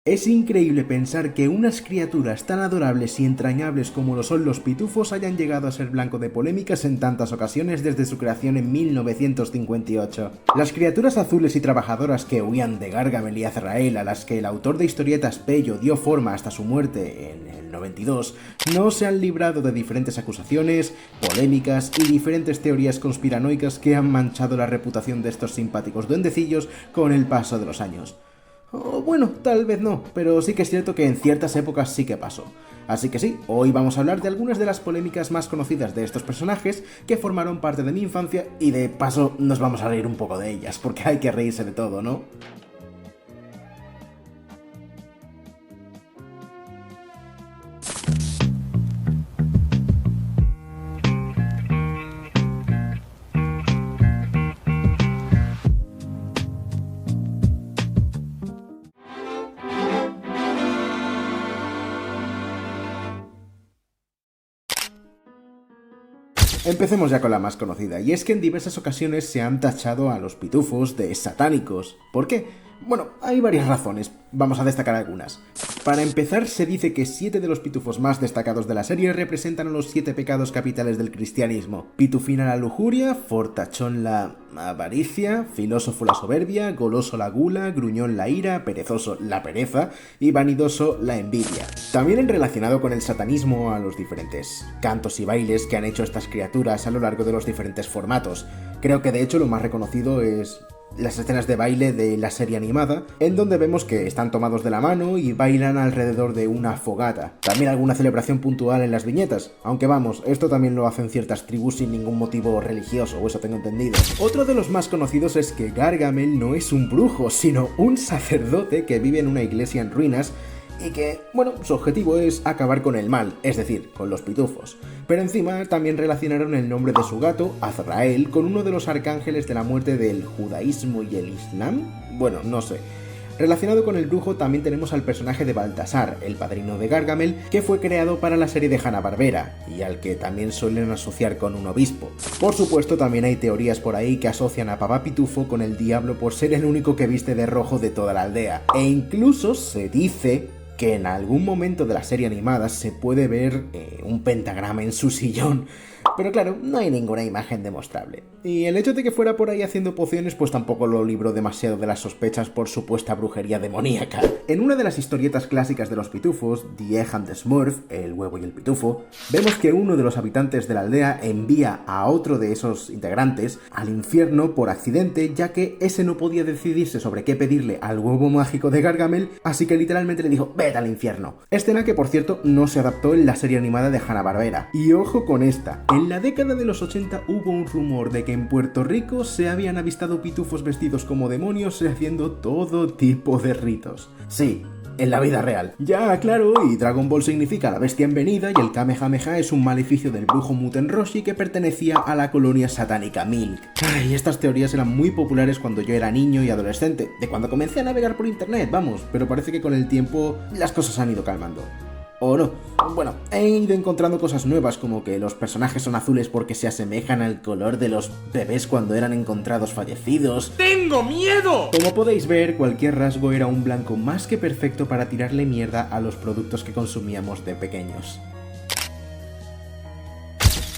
Es increíble pensar que unas criaturas tan adorables y entrañables como lo son los pitufos hayan llegado a ser blanco de polémicas en tantas ocasiones desde su creación en 1958. Las criaturas azules y trabajadoras que huían de Gargamel y Azrael, a las que el autor de historietas Pello dio forma hasta su muerte en el 92, no se han librado de diferentes acusaciones, polémicas y diferentes teorías conspiranoicas que han manchado la reputación de estos simpáticos duendecillos con el paso de los años. O bueno, tal vez no, pero sí que es cierto que en ciertas épocas sí que pasó. Así que sí, hoy vamos a hablar de algunas de las polémicas más conocidas de estos personajes que formaron parte de mi infancia y de paso nos vamos a reír un poco de ellas, porque hay que reírse de todo, ¿no? Empecemos ya con la más conocida, y es que en diversas ocasiones se han tachado a los pitufos de satánicos. ¿Por qué? Bueno, hay varias razones, vamos a destacar algunas. Para empezar, se dice que 7 de los pitufos más destacados de la serie representan a los 7 pecados capitales del cristianismo. Pitufina la lujuria, fortachón la avaricia, filósofo la soberbia, goloso la gula, gruñón la ira, perezoso la pereza y vanidoso la envidia. También relacionado con el satanismo a los diferentes cantos y bailes que han hecho estas criaturas a lo largo de los diferentes formatos. Creo que de hecho lo más reconocido es las escenas de baile de la serie animada, en donde vemos que están tomados de la mano y bailan alrededor de una fogata. También alguna celebración puntual en las viñetas, aunque vamos, esto también lo hacen ciertas tribus sin ningún motivo religioso, o eso tengo entendido. Otro de los más conocidos es que Gargamel no es un brujo, sino un sacerdote que vive en una iglesia en ruinas y que, bueno, su objetivo es acabar con el mal, es decir, con los pitufos. Pero encima también relacionaron el nombre de su gato, Azrael, con uno de los arcángeles de la muerte del judaísmo y el islam. Bueno, no sé. Relacionado con el brujo también tenemos al personaje de Baltasar, el padrino de Gargamel, que fue creado para la serie de Hanna-Barbera, y al que también suelen asociar con un obispo. Por supuesto, también hay teorías por ahí que asocian a Papá Pitufo con el diablo por ser el único que viste de rojo de toda la aldea. E incluso se dice que en algún momento de la serie animada se puede ver un pentagrama en su sillón, pero claro, no hay ninguna imagen demostrable. Y el hecho de que fuera por ahí haciendo pociones pues tampoco lo libró demasiado de las sospechas por supuesta brujería demoníaca. En una de las historietas clásicas de los pitufos, The Egg and the Smurf, el huevo y el pitufo, vemos que uno de los habitantes de la aldea envía a otro de esos integrantes al infierno por accidente, ya que ese no podía decidirse sobre qué pedirle al huevo mágico de Gargamel, así que literalmente le dijo, vete al infierno. Escena que por cierto no se adaptó en la serie animada de Hanna-Barbera. Y ojo con esta, en la década de los 80 hubo un rumor de que en Puerto Rico se habían avistado pitufos vestidos como demonios y haciendo todo tipo de ritos. Sí, en la vida real. Ya, claro, y Dragon Ball significa la bestia en venida y el Kamehameha es un maleficio del brujo Muten Roshi que pertenecía a la colonia satánica Milk. Ay, estas teorías eran muy populares cuando yo era niño y adolescente, de cuando comencé a navegar por internet, vamos, pero parece que con el tiempo las cosas han ido calmando. ¿O no? Bueno, he ido encontrando cosas nuevas como que los personajes son azules porque se asemejan al color de los bebés cuando eran encontrados fallecidos. ¡Tengo miedo! Como podéis ver, cualquier rasgo era un blanco más que perfecto para tirarle mierda a los productos que consumíamos de pequeños.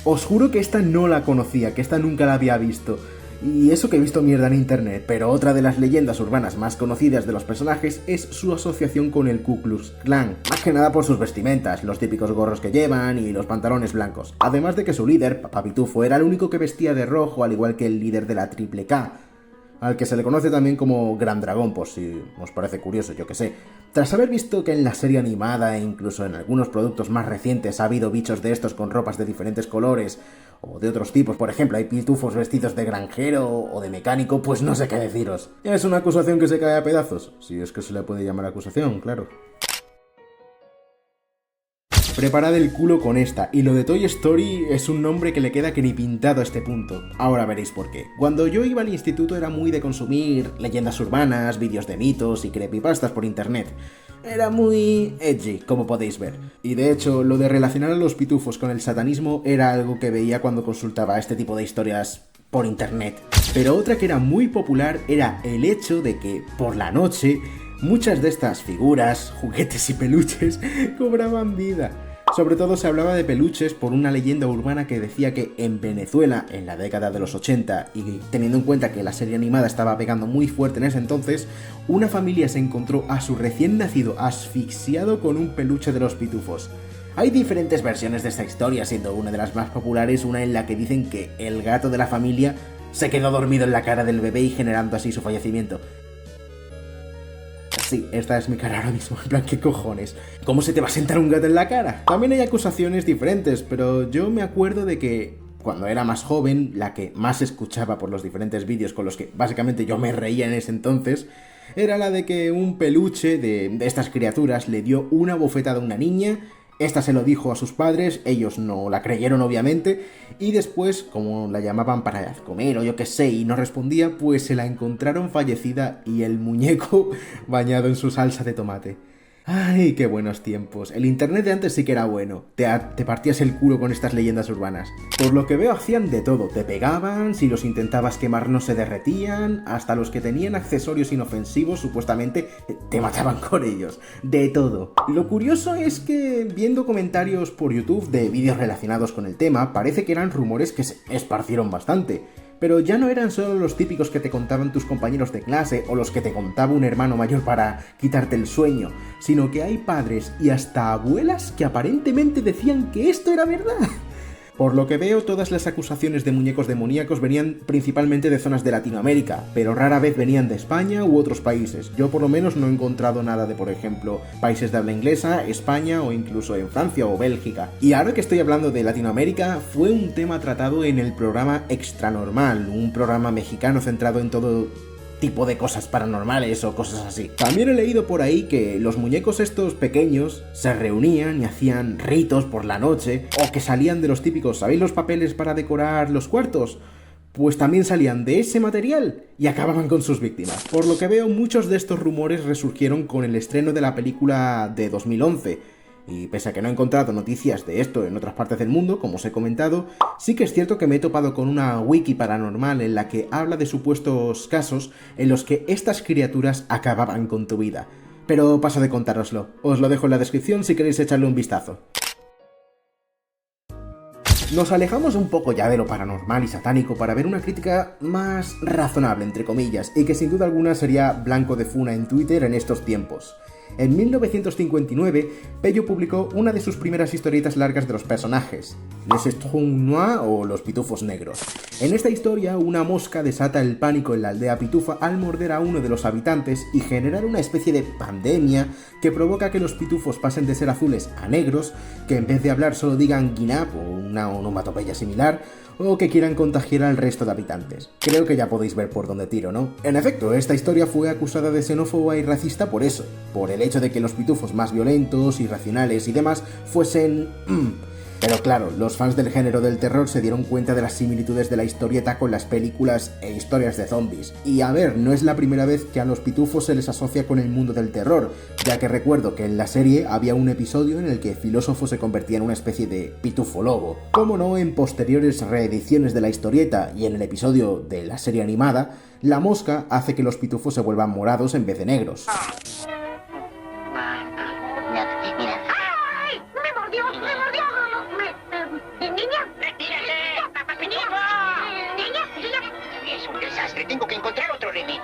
Os juro que esta no la conocía, que esta nunca la había visto. Y eso que he visto mierda en internet, pero otra de las leyendas urbanas más conocidas de los personajes es su asociación con el Ku Klux Klan, más que nada por sus vestimentas, los típicos gorros que llevan y los pantalones blancos. Además de que su líder, Papá Pitufo, era el único que vestía de rojo, al igual que el líder de la Triple K, al que se le conoce también como Gran Dragón, por si os parece curioso, yo que sé. Tras haber visto que en la serie animada e incluso en algunos productos más recientes ha habido bichos de estos con ropas de diferentes colores o de otros tipos, por ejemplo, hay pitufos vestidos de granjero o de mecánico, pues no sé qué deciros. Es una acusación que se cae a pedazos, si es que se le puede llamar acusación, claro. Preparad el culo con esta, y lo de Toy Story es un nombre que le queda que ni pintado a este punto. Ahora veréis por qué. Cuando yo iba al instituto era muy de consumir leyendas urbanas, vídeos de mitos y creepypastas por internet. Era muy edgy, como podéis ver. Y de hecho, lo de relacionar a los pitufos con el satanismo era algo que veía cuando consultaba este tipo de historias por internet. Pero otra que era muy popular era el hecho de que, por la noche, Muchas de estas figuras, juguetes y peluches cobraban vida. Sobre todo se hablaba de peluches por una leyenda urbana que decía que en Venezuela, en la década de los 80, y teniendo en cuenta que la serie animada estaba pegando muy fuerte en ese entonces, una familia se encontró a su recién nacido asfixiado con un peluche de los pitufos. Hay diferentes versiones de esta historia, siendo una de las más populares una en la que dicen que el gato de la familia se quedó dormido en la cara del bebé y generando así su fallecimiento. Sí, esta es mi cara ahora mismo, en plan, ¿qué cojones? ¿Cómo se te va a sentar un gato en la cara? También hay acusaciones diferentes, pero yo me acuerdo de que cuando era más joven, la que más escuchaba por los diferentes vídeos con los que básicamente yo me reía en ese entonces, era la de que un peluche de estas criaturas le dio una bofetada a una niña. Esta se lo dijo a sus padres, ellos no la creyeron obviamente, y después, como la llamaban para comer o yo qué sé, y no respondía, pues se la encontraron fallecida y el muñeco bañado en su salsa de tomate. Ay, qué buenos tiempos. El internet de antes sí que era bueno. Te partías el culo con estas leyendas urbanas. Por lo que veo hacían de todo. Te pegaban, si los intentabas quemar no se derretían, hasta los que tenían accesorios inofensivos supuestamente te mataban con ellos. De todo. Lo curioso es que viendo comentarios por YouTube de vídeos relacionados con el tema, parece que eran rumores que se esparcieron bastante. Pero ya no eran solo los típicos que te contaban tus compañeros de clase o los que te contaba un hermano mayor para quitarte el sueño, sino que hay padres y hasta abuelas que aparentemente decían que esto era verdad. Por lo que veo, todas las acusaciones de muñecos demoníacos venían principalmente de zonas de Latinoamérica, pero rara vez venían de España u otros países. Yo por lo menos no he encontrado nada de, por ejemplo, países de habla inglesa, España o incluso en Francia o Bélgica. Y ahora que estoy hablando de Latinoamérica, fue un tema tratado en el programa Extranormal, un programa mexicano centrado en todo tipo de cosas paranormales o cosas así. También he leído por ahí que los muñecos estos pequeños se reunían y hacían ritos por la noche, o que salían de los típicos, ¿sabéis los papeles para decorar los cuartos? Pues también salían de ese material y acababan con sus víctimas. Por lo que veo, muchos de estos rumores resurgieron con el estreno de la película de 2011, y pese a que no he encontrado noticias de esto en otras partes del mundo, como os he comentado, sí que es cierto que me he topado con una wiki paranormal en la que habla de supuestos casos en los que estas criaturas acababan con tu vida. Pero paso de contároslo, os lo dejo en la descripción si queréis echarle un vistazo. Nos alejamos un poco ya de lo paranormal y satánico para ver una crítica más razonable, entre comillas, y que sin duda alguna sería blanco de funa en Twitter en estos tiempos. En 1959, Pello publicó una de sus primeras historietas largas de los personajes, Les Estrons Noirs o Los Pitufos Negros. En esta historia, una mosca desata el pánico en la aldea pitufa al morder a uno de los habitantes y generar una especie de pandemia que provoca que los pitufos pasen de ser azules a negros, que en vez de hablar solo digan guinap o una onomatopeya similar, o que quieran contagiar al resto de habitantes. Creo que ya podéis ver por dónde tiro, ¿no? En efecto, esta historia fue acusada de xenófoba y racista por eso, por el hecho de que los pitufos más violentos, irracionales y demás fuesen... Pero claro, los fans del género del terror se dieron cuenta de las similitudes de la historieta con las películas e historias de zombies. Y a ver, no es la primera vez que a los pitufos se les asocia con el mundo del terror, ya que recuerdo que en la serie había un episodio en el que Filósofo se convertía en una especie de pitufo lobo. Como no, en posteriores reediciones de la historieta y en el episodio de la serie animada, la mosca hace que los pitufos se vuelvan morados en vez de negros. Tengo que encontrar otro remedio.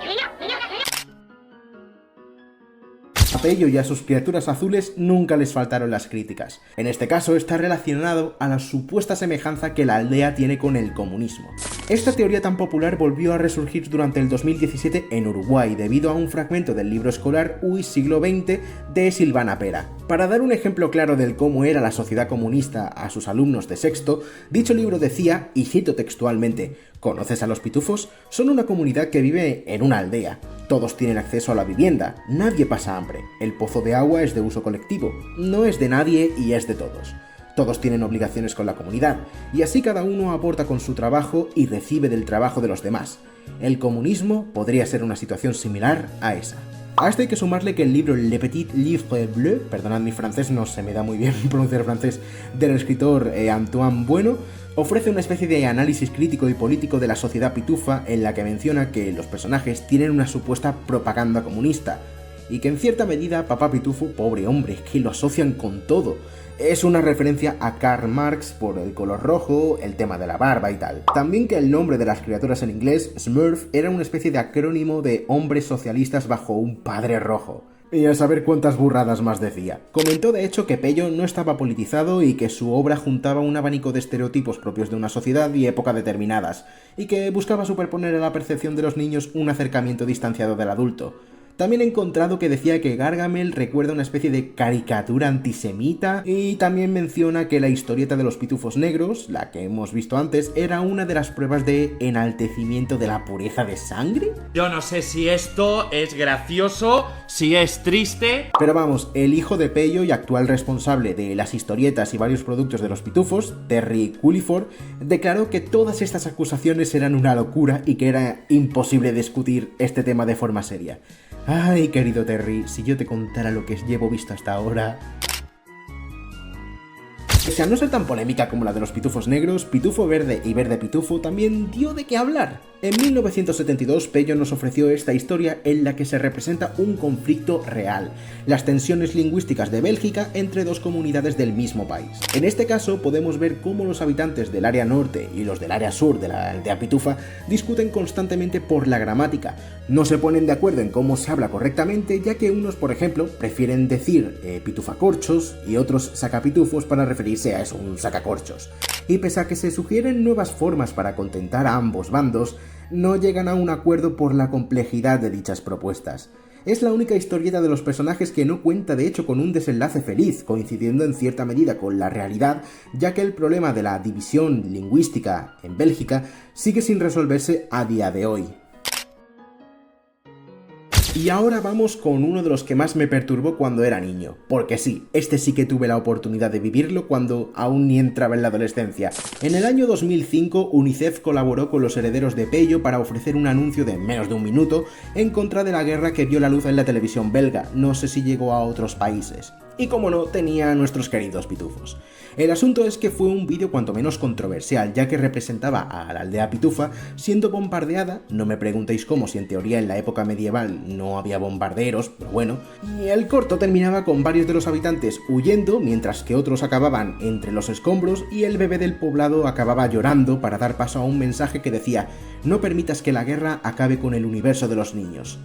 A Pello y a sus criaturas azules nunca les faltaron las críticas. En este caso está relacionado a la supuesta semejanza que la aldea tiene con el comunismo. Esta teoría tan popular volvió a resurgir durante el 2017 en Uruguay debido a un fragmento del libro escolar UI siglo XX de Silvana Pera. Para dar un ejemplo claro del cómo era la sociedad comunista a sus alumnos de sexto, dicho libro decía, y cito textualmente: ¿conoces a los pitufos? Son una comunidad que vive en una aldea. Todos tienen acceso a la vivienda, nadie pasa hambre, el pozo de agua es de uso colectivo, no es de nadie y es de todos. Todos tienen obligaciones con la comunidad, y así cada uno aporta con su trabajo y recibe del trabajo de los demás. El comunismo podría ser una situación similar a esa. A esto hay que sumarle que el libro Le Petit Livre Bleu, perdonad mi francés, no se me da muy bien pronunciar francés, del escritor Antoine Bueno, ofrece una especie de análisis crítico y político de la sociedad pitufa en la que menciona que los personajes tienen una supuesta propaganda comunista. y que en cierta medida Papá Pitufo, pobre hombre, es que lo asocian con todo. Es una referencia a Karl Marx por el color rojo, el tema de la barba y tal. También que el nombre de las criaturas en inglés, Smurf, era una especie de acrónimo de hombres socialistas bajo un padre rojo. Y a saber cuántas burradas más decía. Comentó de hecho que Pello no estaba politizado y que su obra juntaba un abanico de estereotipos propios de una sociedad y época determinadas, y que buscaba superponer a la percepción de los niños un acercamiento distanciado del adulto. También he encontrado que decía que Gargamel recuerda una especie de caricatura antisemita, y también menciona que la historieta de los pitufos negros, la que hemos visto antes, era una de las pruebas de enaltecimiento de la pureza de sangre. Yo no sé si esto es gracioso, si es triste... Pero vamos, el hijo de Pello y actual responsable de las historietas y varios productos de los pitufos, Terry Culliford, declaró que todas estas acusaciones eran una locura y que era imposible discutir este tema de forma seria. Ay, querido Terry, si yo te contara lo que llevo visto hasta ahora... Pese a no ser tan polémica como la de los pitufos negros, Pitufo Verde y Verde Pitufo también dio de qué hablar. En 1972, Pello nos ofreció esta historia en la que se representa un conflicto real, las tensiones lingüísticas de Bélgica entre dos comunidades del mismo país. En este caso, podemos ver cómo los habitantes del área norte y los del área sur de la aldea Pitufa discuten constantemente por la gramática. No se ponen de acuerdo en cómo se habla correctamente, ya que unos, por ejemplo, prefieren decir pitufacorchos y otros sacapitufos para referirse a eso, un sacacorchos. Y pese a que se sugieren nuevas formas para contentar a ambos bandos, no llegan a un acuerdo por la complejidad de dichas propuestas. Es la única historieta de los personajes que no cuenta de hecho con un desenlace feliz, coincidiendo en cierta medida con la realidad, ya que el problema de la división lingüística en Bélgica sigue sin resolverse a día de hoy. Y ahora vamos con uno de los que más me perturbó cuando era niño, porque sí, este sí que tuve la oportunidad de vivirlo cuando aún ni entraba en la adolescencia. En el año 2005, UNICEF colaboró con los herederos de Pello para ofrecer un anuncio de menos de un minuto en contra de la guerra que vio la luz en la televisión belga, no sé si llegó a otros países. Y como no, tenía a nuestros queridos pitufos. El asunto es que fue un vídeo cuanto menos controversial, ya que representaba a la aldea pitufa siendo bombardeada, no me preguntéis cómo, si en teoría en la época medieval no había bombarderos, pero bueno, y el corto terminaba con varios de los habitantes huyendo, mientras que otros acababan entre los escombros y el bebé del poblado acababa llorando para dar paso a un mensaje que decía: no permitas que la guerra acabe con el universo de los niños.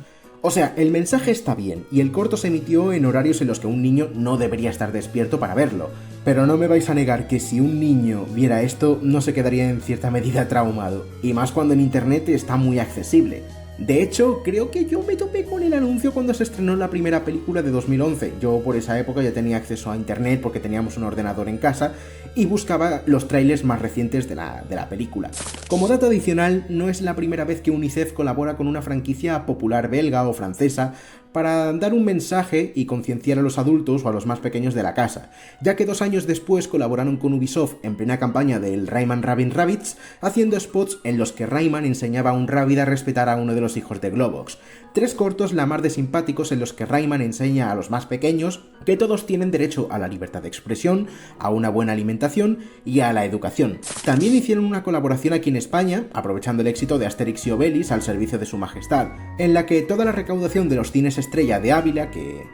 O sea, el mensaje está bien, y el corto se emitió en horarios en los que un niño no debería estar despierto para verlo, pero no me vais a negar que si un niño viera esto no se quedaría en cierta medida traumado, y más cuando en internet está muy accesible. De hecho, creo que yo me topé con el anuncio cuando se estrenó la primera película de 2011. Yo por esa época ya tenía acceso a internet porque teníamos un ordenador en casa y buscaba los trailers más recientes de la película. Como dato adicional, no es la primera vez que UNICEF colabora con una franquicia popular belga o francesa para dar un mensaje y concienciar a los adultos o a los más pequeños de la casa, ya que 2 años después colaboraron con Ubisoft en plena campaña del Rayman Rabbids Rabbids, haciendo spots en los que Rayman enseñaba a un Rabbid a respetar a uno de los hijos de Globox. 3 cortos la mar de simpáticos en los que Rayman enseña a los más pequeños que todos tienen derecho a la libertad de expresión, a una buena alimentación y a la educación. También hicieron una colaboración aquí en España, aprovechando el éxito de Asterix y Obelix al servicio de su majestad, en la que toda la recaudación de los cines estrella de Ávila que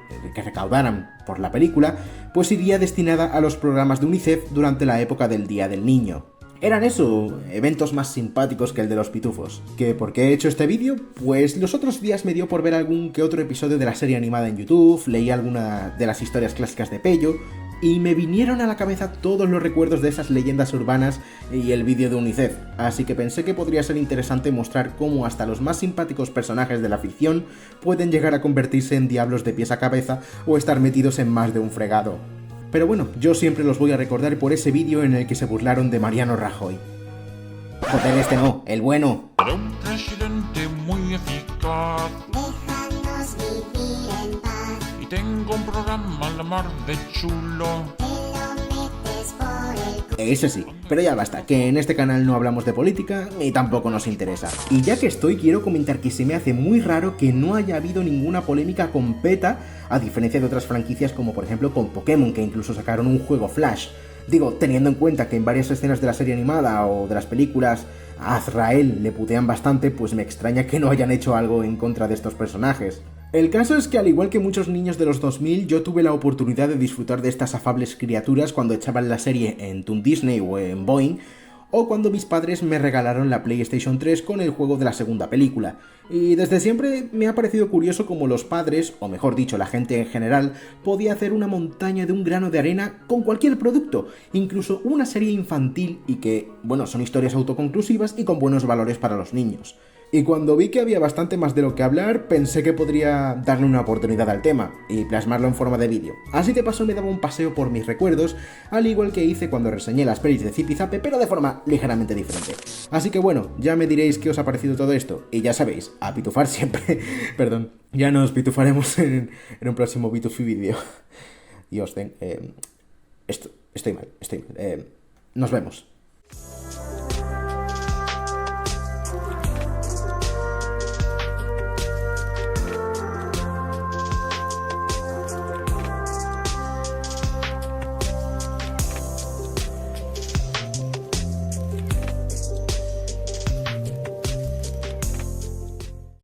recaudaran por la película, pues iría destinada a los programas de UNICEF durante la época del Día del Niño. Eran eso, eventos más simpáticos que el de los pitufos. ¿Que por qué he hecho este vídeo? Pues los otros días me dio por ver algún que otro episodio de la serie animada en YouTube, leí alguna de las historias clásicas de Pello, y me vinieron a la cabeza todos los recuerdos de esas leyendas urbanas y el vídeo de UNICEF, así que pensé que podría ser interesante mostrar cómo hasta los más simpáticos personajes de la ficción pueden llegar a convertirse en diablos de pies a cabeza o estar metidos en más de un fregado. Pero bueno, yo siempre los voy a recordar por ese vídeo en el que se burlaron de Mariano Rajoy. Joder, este no, el bueno. Era un presidente muy eficaz. Déjanos vivir en paz. Y tengo un programa a la mar de chulo. Te lo metes por el Ese sí, pero ya basta, que en este canal no hablamos de política y tampoco nos interesa. Y ya que estoy, quiero comentar que se me hace muy raro que no haya habido ninguna polémica con PETA, a diferencia de otras franquicias como por ejemplo con Pokémon, que incluso sacaron un juego Flash. Digo, teniendo en cuenta que en varias escenas de la serie animada o de las películas a Azrael le putean bastante, pues me extraña que no hayan hecho algo en contra de estos personajes. El caso es que al igual que muchos niños de los 2000, yo tuve la oportunidad de disfrutar de estas afables criaturas cuando echaban la serie en Toon Disney o en Boeing, o cuando mis padres me regalaron la PlayStation 3 con el juego de la segunda película. Y desde siempre me ha parecido curioso cómo los padres, o mejor dicho, la gente en general, podía hacer una montaña de un grano de arena con cualquier producto, incluso una serie infantil y que, bueno, son historias autoconclusivas y con buenos valores para los niños. Y cuando vi que había bastante más de lo que hablar, pensé que podría darle una oportunidad al tema y plasmarlo en forma de vídeo. Así de paso me daba un paseo por mis recuerdos, al igual que hice cuando reseñé las pelis de Zipizape, pero de forma ligeramente diferente. Así que bueno, ya me diréis qué os ha parecido todo esto, y ya sabéis, a pitufar siempre. Perdón, ya nos pitufaremos en un próximo Pitufi vídeo. Y os den... estoy mal. Nos vemos.